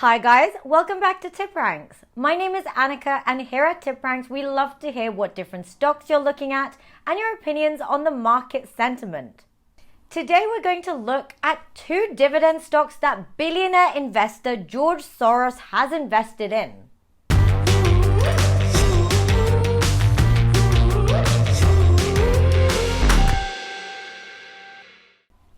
Hi guys, welcome back to TipRanks. My name is Annika and here at TipRanks we love to hear what different stocks you're looking at and your opinions on the market sentiment. Today we're going to look at two dividend stocks that billionaire investor George Soros has invested in.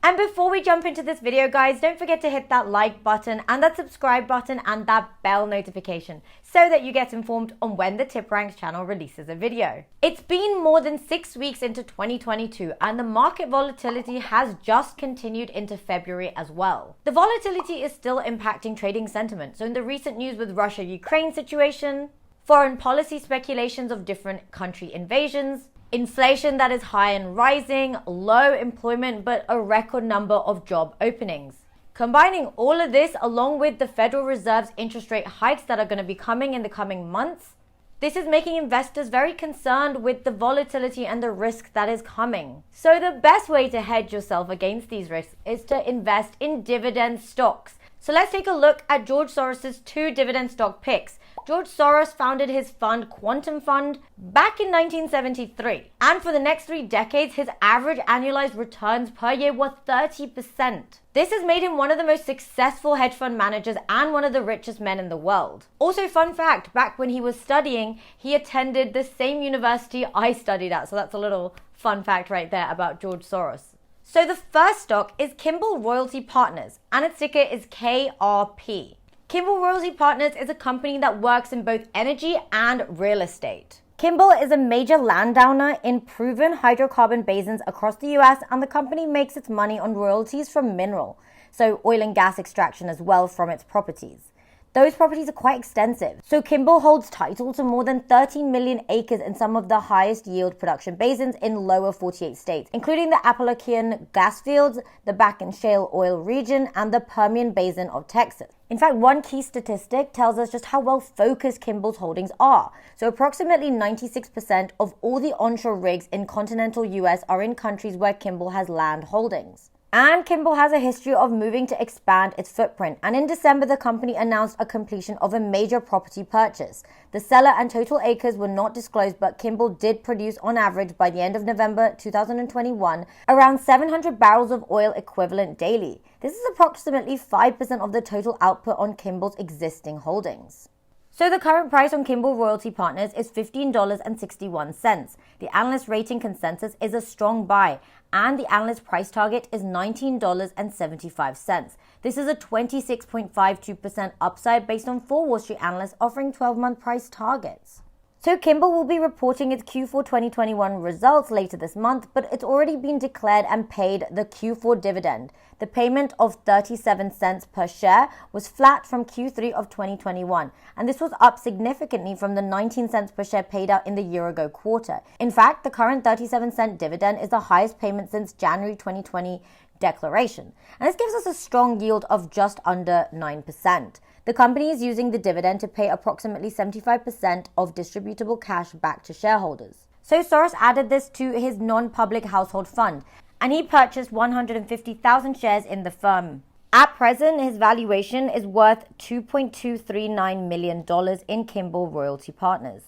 And before we jump into this video, guys, don't forget to hit that like button and that subscribe button and that bell notification so that you get informed on when the TipRanks channel releases a video. It's been more than 6 weeks into 2022 and the market volatility has just continued into February as well. The volatility is still impacting trading sentiment. So in the recent news with Russia-Ukraine situation, foreign policy speculations of different country invasions, inflation that is high and rising, low employment, but a record number of job openings. Combining all of this along with the Federal Reserve's interest rate hikes that are going to be coming in the coming months, this is making investors very concerned with the volatility and the risk that is coming. So the best way to hedge yourself against these risks is to invest in dividend stocks. So let's take a look at George Soros' two dividend stock picks. George Soros founded his fund Quantum Fund back in 1973. And for the next 3 decades, his average annualized returns per year were 30%. This has made him one of the most successful hedge fund managers and one of the richest men in the world. Also, fun fact, back when he was studying, he attended the same university I studied at. So that's a little fun fact right there about George Soros. So the first stock is Kimball Royalty Partners and its ticker is KRP. Kimball Royalty Partners is a company that works in both energy and real estate. Kimball is a major landowner in proven hydrocarbon basins across the US, and the company makes its money on royalties from mineral, so oil and gas extraction as well from its properties. Those properties are quite extensive. So Kimball holds title to more than 13 million acres in some of the highest yield production basins in lower 48 states, including the Appalachian gas fields, the Bakken Shale oil region, and the Permian Basin of Texas. In fact, one key statistic tells us just how well focused Kimball's holdings are. So approximately 96% of all the onshore rigs in continental US are in countries where Kimball has land holdings. And Kimball has a history of moving to expand its footprint. And in December, the company announced a completion of a major property purchase. The seller and total acres were not disclosed, but Kimball did produce on average by the end of November 2021, around 700 barrels of oil equivalent daily. This is approximately 5% of the total output on Kimball's existing holdings. So the current price on Kimball Royalty Partners is $15.61. The analyst rating consensus is a strong buy, and the analyst price target is $19.75. This is a 26.52% upside based on 4 Wall Street analysts offering 12-month price targets. So Kimball will be reporting its Q4 2021 results later this month, but it's already been declared and paid the Q4 dividend. The payment of 37 cents per share was flat from Q3 of 2021, and this was up significantly from the 19 cents per share paid out in the year-ago quarter. In fact, the current 37-cent dividend is the highest payment since January 2020 declaration, and this gives us a strong yield of just under 9%. The company is using the dividend to pay approximately 75% of distributable cash back to shareholders. So Soros added this to his non-public household fund, and he purchased 150,000 shares in the firm. At present, his valuation is worth $2.239 million in Kimball Royalty Partners.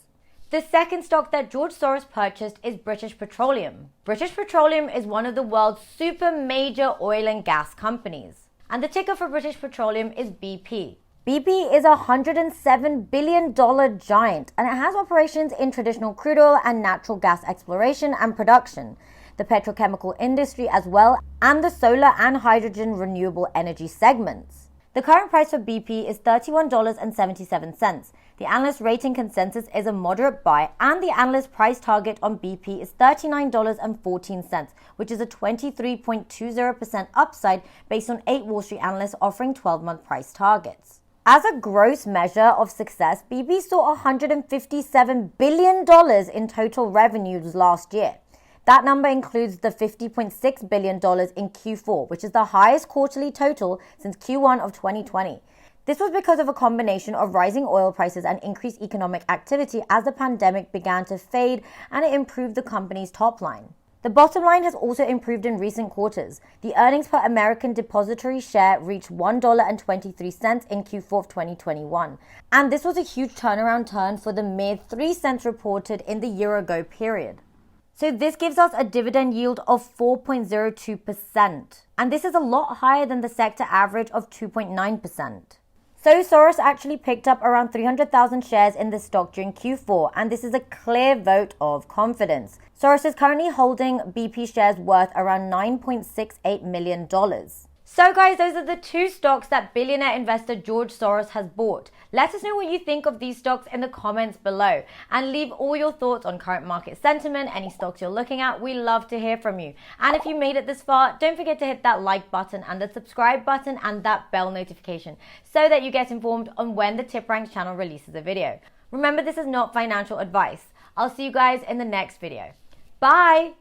The second stock that George Soros purchased is British Petroleum. British Petroleum is one of the world's super major oil and gas companies, and the ticker for British Petroleum is BP. BP is a $107 billion giant, and it has operations in traditional crude oil and natural gas exploration and production, the petrochemical industry as well, and the solar and hydrogen renewable energy segments. The current price for BP is $31.77. The analyst rating consensus is a moderate buy, and the analyst price target on BP is $39.14, which is a 23.20% upside based on 8 Wall Street analysts offering 12-month price targets. As a gross measure of success, BP saw $157 billion in total revenues last year. That number includes the $50.6 billion in Q4, which is the highest quarterly total since Q1 of 2020. This was because of a combination of rising oil prices and increased economic activity as the pandemic began to fade, and it improved the company's top line. The bottom line has also improved in recent quarters. The earnings per American depository share reached $1.23 in Q4 of 2021. And this was a huge turn for the mere 3 cents reported in the year-ago period. So this gives us a dividend yield of 4.02%. And this is a lot higher than the sector average of 2.9%. So Soros actually picked up around 300,000 shares in this stock during Q4, and this is a clear vote of confidence. Soros is currently holding BP shares worth around $9.68 million. So guys, those are the 2 stocks that billionaire investor George Soros has bought. Let us know what you think of these stocks in the comments below, and leave all your thoughts on current market sentiment, any stocks you're looking at. We love to hear from you. And if you made it this far, don't forget to hit that like button and the subscribe button and that bell notification so that you get informed on when the TipRanks channel releases a video. Remember, this is not financial advice. I'll see you guys in the next video. Bye!